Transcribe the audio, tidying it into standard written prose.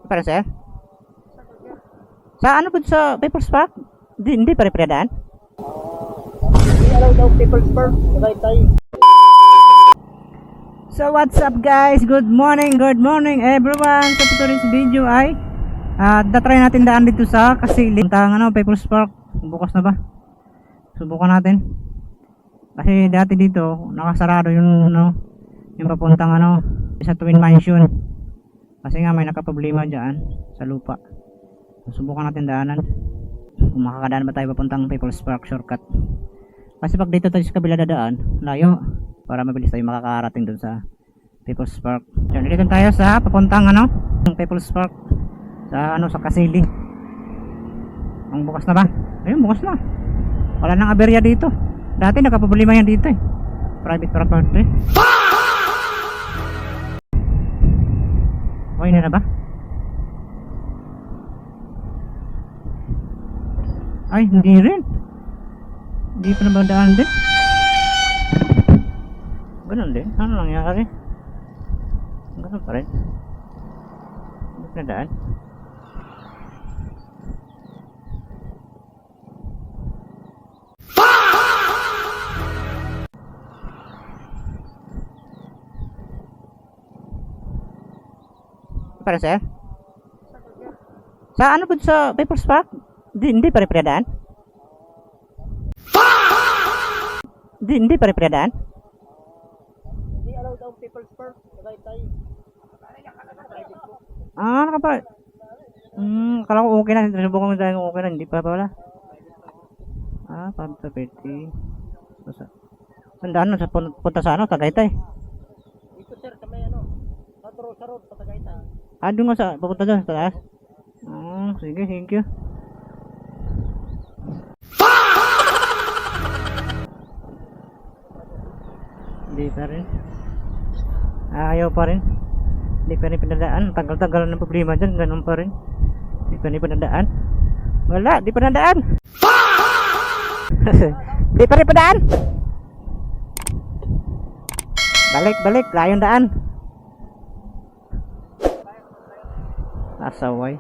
Para sir? Sa ano po sa People's Park? Hindi pa rin pinadaan? Hindi alaw daw People's Park, Tagaytay. So what's up guys? Good morning everyone. So today's video ay try natin daan dito sa Kasili. Puntang People's Park. Bukas na ba? Subukan natin. Kasi dati dito nakasarado yung yung papuntang sa Twin Mansion. Kasi nga may nakaproblema diyan sa lupa. Subukan natin daanan. Kung makakadaan ba tayo papuntang People's Park shortcut. Kasi pag dito tayo sa kabila dadaan, layo. Para mabilis tayo makakarating dun sa People's Park. So, dito tayo sa papuntang People's Park. Sa sa Kasili. Ang bukas na ba? Ayun, bukas na. Wala nang aberya dito. Dati nakaproblema yan dito eh. Private property. Okay na ba? Ay, hindi rin. Hindi pa na daan din. Ganun din. Ano nangyari? Ganun pa rin. Hindi pa na daan. Para sir? Sa ano po sa People's Park? Hindi pa rin pinadaan? Hindi pa rin pinadaan? Hindi alaw daw People's Park, Tagaytay. Nakapa. Kala ko okay na. Subukan mo dahil okay na. Hindi pa pala. Pagtapiti. Sandaan sa punta sa Tagaytay. Dito sir, sa may sa road sa Tagaytay. Doon nga sa papunta doon sa taas. Sige, thank you. Hindi pa rin. Ayaw pa rin. Hindi pa rin pinadaan. Tagal-tagal ng problema dyan. Ganun pa rin. Hindi pa rin pinadaan. Wala, di pa nadaan. Di pa rin pinadaan. Balik. Layong daan. Asaway.